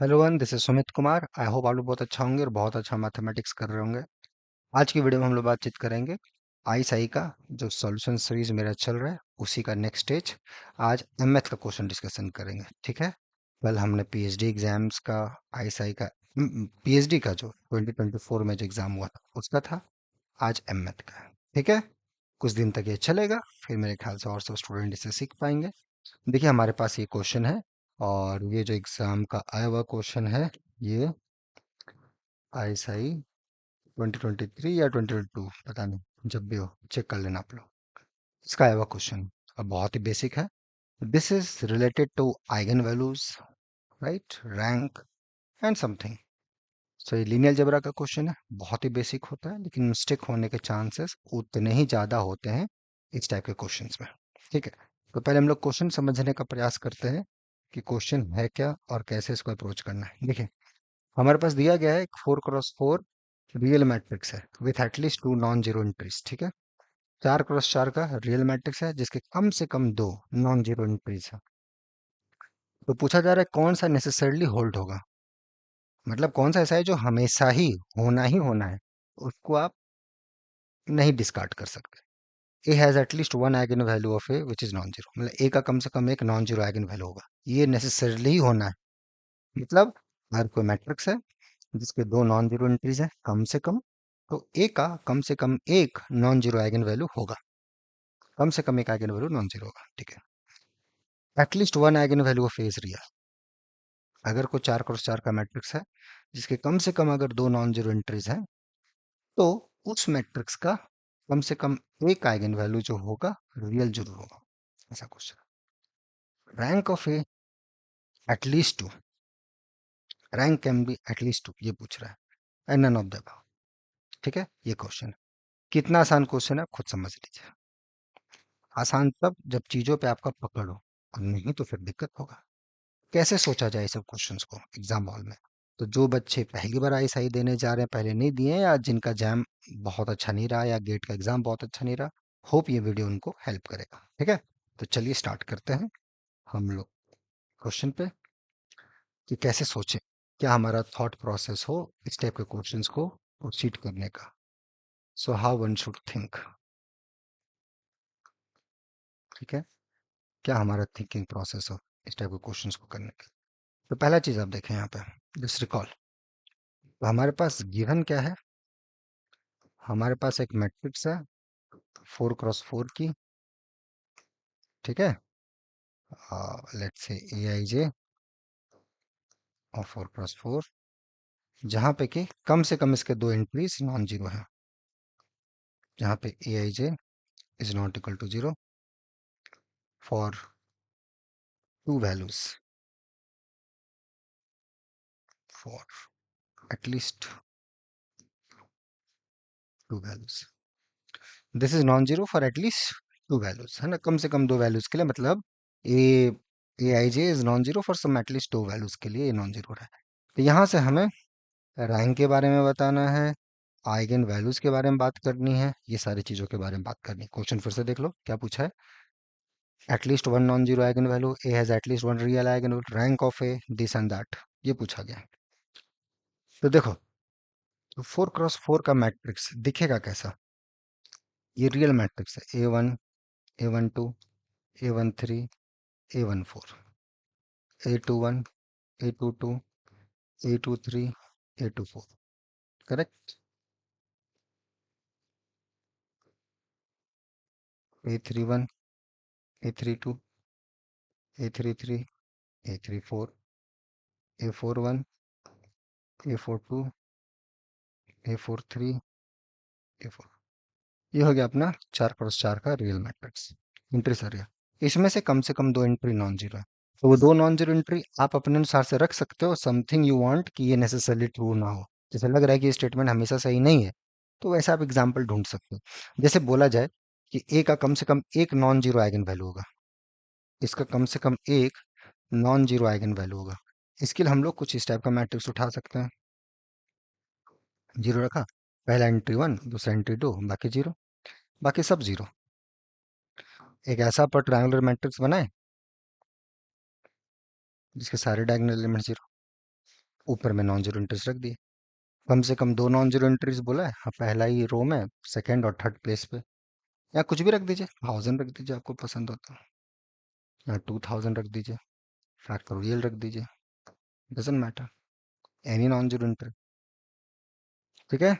Hello one, this is Sumit Kumar. I hope आप लोग बहुत अच्छा होंगे और बहुत अच्छा मैथमेटिक्स कर रहे होंगे। आज की वीडियो में हम लोग बातचीत करेंगे आई का जो सॉल्यूशन सीरीज मेरा चल रहा है उसी का नेक्स्ट स्टेज। आज एमएथ का क्वेश्चन डिस्कशन करेंगे, ठीक है। कल हमने पीएचडी एग्जाम्स का आई का पीएचडी का जो 2024 में जो एग्जाम हुआ था उसका था। आज एमएथ का है, ठीक है। कुछ दिन तक ये चलेगा, फिर मेरे ख्याल से और सब स्टूडेंट इसे सीख पाएंगे। देखिए हमारे पास ये क्वेश्चन है और ये जो एग्जाम का आया हुआ क्वेश्चन है ये आईएसआई 2023 या 2022 पता नहीं, जब भी हो चेक कर लेना आप लोग। इसका आया हुआ क्वेश्चन अब बहुत ही बेसिक है। This is related to eigen values, right, rank and something. So ये लीनियर अलजेब्रा का क्वेश्चन है, बहुत ही बेसिक होता है लेकिन मिस्टेक होने के चांसेस उतने ही ज्यादा होते हैं इस टाइप के क्वेश्चंस में, ठीक है। तो पहले हम लोग क्वेश्चन समझने का प्रयास करते हैं कि क्वेश्चन है क्या और कैसे इसको अप्रोच करना है। देखिए हमारे पास दिया गया है एक 4x4 रियल मैट्रिक्स है with at least to non zero entries, ठीक है। 4x4 का रियल मैट्रिक्स है जिसके कम से कम दो नॉन जीरो एंट्रीज है। तो पूछा जा रहा है कौन सा नेसेसरली होल्ड होगा, मतलब कौन सा ऐसा है जो हमेशा ही होना है, उसको आप नहीं डिस्कार्ड कर सकते। A has at least one eigen value of A which is non zero, मतलब ए का कम से कम एक नॉन जीरो आइगन वैल्यू होगा, ये नेसेसरली ही होना है। मतलब अगर कोई मैट्रिक्स है जिसके दो नॉन जीरो एंट्रीज है कम से कम, तो ए का कम से कम एक नॉन जीरो आइगन वैल्यू होगा, कम से कम एक आइगन वैल्यू नॉन जीरो होगा, ठीक है। At least one eigen value of A is real. अगर कोई 4x4 का मैट्रिक्स है जिसके कम से कम अगर दो नॉन जीरो एंट्रीज है, तो उस मैट्रिक्स का कम से कम एक आइगन वैल्यू जो होगा रियल जरूर होगा। ऐसा question. Rank of A at least two, rank can be at least two, ये पूछ रहा है and none of the above, ठीक है। ये क्वेश्चन कितना आसान क्वेश्चन है खुद समझ लीजिए। आसान तब जब चीजों पे आपका पकड़ हो, और नहीं तो फिर दिक्कत होगा। कैसे सोचा जाए सब क्वेश्चंस को एग्जाम हॉल में। तो जो बच्चे पहली बार आईएसआई देने जा रहे हैं, पहले नहीं दिए हैं, या जिनका जैम बहुत अच्छा नहीं रहा या गेट का एग्जाम बहुत अच्छा नहीं रहा, होप ये वीडियो उनको हेल्प करेगा, ठीक है। तो चलिए स्टार्ट करते हैं हम लोग क्वेश्चन पे कि कैसे सोचें, क्या हमारा थॉट प्रोसेस हो इस टाइप के क्वेश्चंस को प्रोसीड करने का। So how one should think, ठीक है। क्या हमारा थिंकिंग प्रोसेस हो इस टाइप के क्वेश्चंस को करने का। तो पहला चीज आप देखें यहाँ पे, जस्ट रिकॉल। तो हमारे पास गिवन क्या है, हमारे पास एक मैट्रिक्स है 4x4 की, ठीक है। लेट्स से ए आई जे और 4x4, जहाँ पे कि कम से कम इसके दो एंट्रीज नॉन जीरो है, जहाँ पे A I J is not equal to zero for two values, for at least two values. This is non zero for at least two values, है ना, कम से कम दो वैल्यूज के लिए। मतलब A A I J is non zero for some at least two values के लिए ये नॉन जीरो है। तो यहाँ से हमें रैंक के बारे में बताना है, आइगन वैल्यूज के बारे में बात करनी है, ये सारी चीजों के बारे में बात करनी है। क्वेश्चन फिर से देख लो क्या पूछा है। At least one non zero eigen value, A has at least one real eigen value, rank of A, this and that, ये पूछा गया है। तो देखो, तो 4x4 का मैट्रिक्स दिखेगा कैसा। ये रियल मैट्रिक्स है, A1, A12, A13, A14, A21, A22, A23, A24, correct. A31, A32, A33, A34, A41, A42, A43, A4। ये हो गया अपना 4x4 का रियल मैट्रिक्स, एंट्री सर गया। इसमें से कम दो एंट्री नॉन जीरो है, तो वो दो नॉन जीरो एंट्री आप अपने अनुसार से रख सकते हो। समथिंग यू वांट कि ये नेसेसरली ट्रू ना हो, जैसे लग रहा है कि ये स्टेटमेंट हमेशा सही नहीं है, तो वैसा आप एग्जाम्पल ढूंढ सकते हो। जैसे बोला जाए कि ए का कम से कम एक नॉन जीरो आइगन वैल्यू होगा, इसका कम से कम एक नॉन जीरो आइगन वैल्यू होगा। इसके लिए हम लोग कुछ इस टाइप का मैट्रिक्स उठा सकते हैं। जीरो रखा, पहला एंट्री वन, दूसरा एंट्री टू, बाकी जीरो, बाकी सब जीरो। एक ऐसा पर ट्रायंगुलर मैट्रिक्स बनाए जिसके सारे डायगोनल एलिमेंट जीरो। ऊपर में नॉन जीरो एंट्रीज रख दिए। कम से कम दो नॉन जीरो एंट्रीज बोला है, हाँ, पहला ही रो में, सेकंड और थर्ड प्लेस पे। या कुछ भी रख दीजिए, 1000 रख दीजिए, आपको पसंद होता है, या 2000 रख दीजिए, फैक्टोरियल रख दीजिए, doesn't matter, any non zero entry. ठीक है,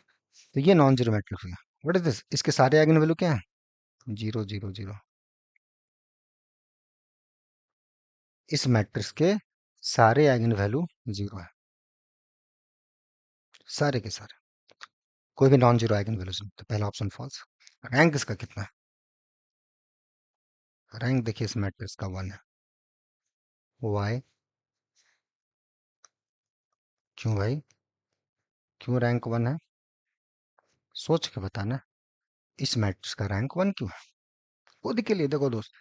तो ये नॉन जीरो मैट्रिक्स हो गया। व्हाट इज दिस, इसके सारे आइगन वैल्यू क्या है? Zero zero zero. इस मैट्रिक्स के सारे आइगन वैल्यू जीरो है, सारे के सारे, कोई भी नॉन जीरो आइगन वैल्यूज नहीं, तो पहला ऑप्शन फॉल्स। रैंक इसका कितना है? रैंक देखिए इस मैट्रिक्स का 1 है। वाई? क्यों भाई, क्यों रैंक 1 है? सोच के बताना। इस मैट्रिक्स का रैंक 1 क्यों है? खुद के लिए देखो दोस्त,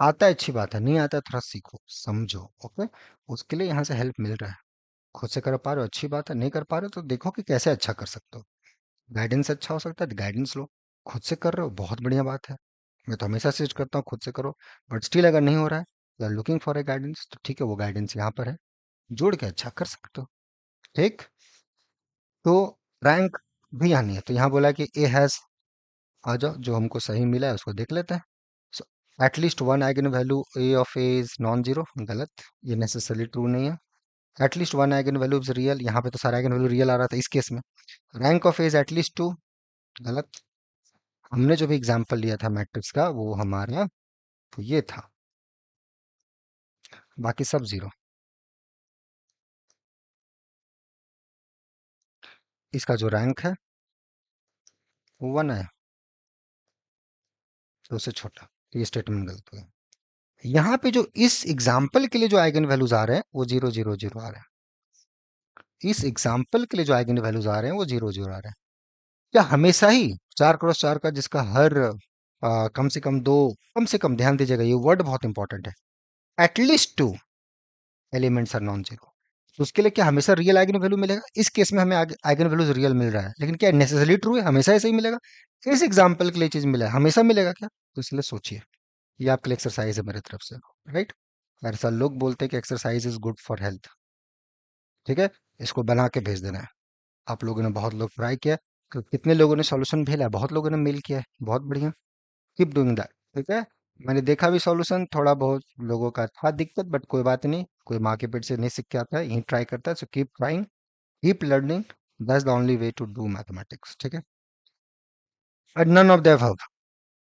आता है अच्छी बात है, नहीं आता है थोड़ा सीखो समझो, ओके। उसके लिए यहाँ से हेल्प मिल रहा है। खुद से कर पा रहे हो अच्छी बात है, नहीं कर पा रहे हो तो देखो कि कैसे अच्छा कर सकते हो। गाइडेंस अच्छा हो सकता है तो गाइडेंस लो। खुद से कर रहे हो बहुत बढ़िया बात है, मैं तो हमेशा सजेस्ट करता हूँ खुद से करो। बट स्टिल अगर नहीं हो रहा है, या लुकिंग फॉर ए गाइडेंस, तो ठीक है, वो गाइडेंस यहाँ पर है, जोड़ के अच्छा कर सकते हो। ठीक, तो रैंक भी यहाँ नहीं है, तो यहाँ बोला कि ए हैज, आ जाओ जो हमको सही मिला है उसको देख लेते हैं। So at least one eigen value A of A is non zero, गलत, ये नेसेसरली ट्रू नहीं है। At least one eigen value is real, यहाँ पे तो सारा आइगन वैल्यू रियल आ रहा था इस केस में। Rank of A is at least to, गलत। हमने जो भी एग्जांपल लिया था मैट्रिक्स का वो हमारा तो ये था, बाकी सब जीरो। इसका जो रैंक है वो 1 है, तो उससे छोटा, तो ये स्टेटमेंट गलत हो गया। यहाँ पे जो इस एग्जाम्पल के लिए जो आइगन वैल्यूज आ रहे हैं वो जीरो जीरो जीरो आ रहे हैं। इस एग्जाम्पल के लिए जो आइगन वैल्यूज आ रहे हैं वो जीरो जीरो आ रहे हैं। क्या हमेशा ही 4x4 का जिसका हर कम से कम दो, कम से कम ध्यान दीजिएगा ये वर्ड बहुत इंपॉर्टेंट है, at least two elements are non zero, तो उसके लिए क्या हमेशा रियल आइगन वैल्यू मिलेगा? इस केस में हमें आइगन वैल्यूज रियल मिल रहा है, लेकिन क्या नेसेसरी ट्रू है, हमेशा ऐसे ही मिलेगा? इस एग्जाम्पल के लिए चीज मिला है, हमेशा मिलेगा क्या? तो इसलिए सोचिए, ये आपके लिए एक्सरसाइज है मेरी तरफ से, राइट। ऐसा लोग बोलते हैं कि exercise is good for health, ठीक है, इसको बना के भेज देना है। आप लोगों ने, बहुत लोग ट्राई किया, कितने लोगों ने सॉल्यूशन भेजा है? बहुत लोगों ने मेल किया है, बहुत बढ़िया, कीप डूइंग दैट। ठीक है, मैंने देखा भी सॉल्यूशन थोड़ा बहुत लोगों का था दिक्कत, बट कोई बात नहीं, कोई माँ के पेट से नहीं सीख के आता है, यही ट्राई करता है, so keep trying, keep learning, that's the only way to do mathematics, ठीक है। But none of the above,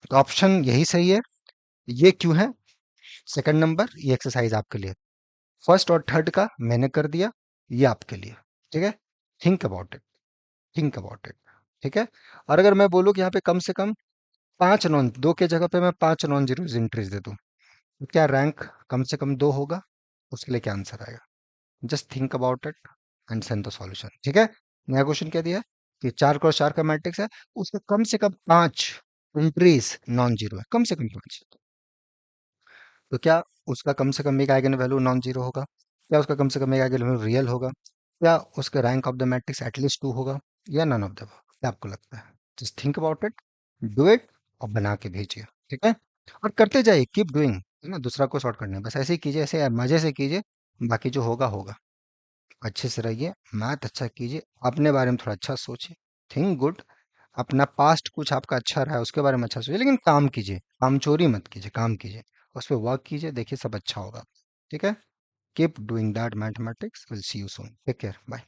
तो ऑप्शन यही सही है। ये क्यों है? सेकंड नंबर, ये एक्सरसाइज आपके लिए, फर्स्ट और थर्ड का मैंने कर दिया, ये आपके लिए, ठीक है। Think about it, think about it, ठीक है। और अगर मैं बोलूँ कि यहाँ पे कम से कम पांच नॉन, दो के जगह पे मैं पांच नॉन जीरो एंट्रीज दे दूं, तो क्या रैंक कम से कम दो होगा? उसके लिए क्या आंसर आएगा? Just think about it and send the solution, ठीक है। नया क्वेश्चन क्या दिया है कि 4x4 का मैट्रिक्स है, उसके कम से कम पांच एंट्रीज नॉन जीरो है, कम से कम पांच, तो क्या उसका कम से कम एक आइगन वैल्यू नॉन जीरो होगा? क्या उसका कम से कम एक आइगन वैल्यू रियल होगा? क्या उसका rank of the matrix at least to होगा? या नन ऑफ द, क्या आपको लगता है? Just think about it, do it, और बना के भेजिए, ठीक है। और करते जाइए, कीप डूइंग, है ना, दूसरा को सॉर्ट करना है, बस ऐसे ही कीजिए, ऐसे मजे से कीजिए, बाकी जो होगा होगा। अच्छे से रहिए, मैथ अच्छा कीजिए, अपने बारे में थोड़ा अच्छा सोचिए, थिंक गुड, अपना पास्ट कुछ आपका अच्छा रहा है उसके बारे में अच्छा सोचिए, लेकिन काम कीजिए, काम चोरी मत कीजिए, काम कीजिए, उस पर वर्क कीजिए, देखिए सब अच्छा होगा, ठीक है। Keep doing that mathematics, will see you soon, take care, bye.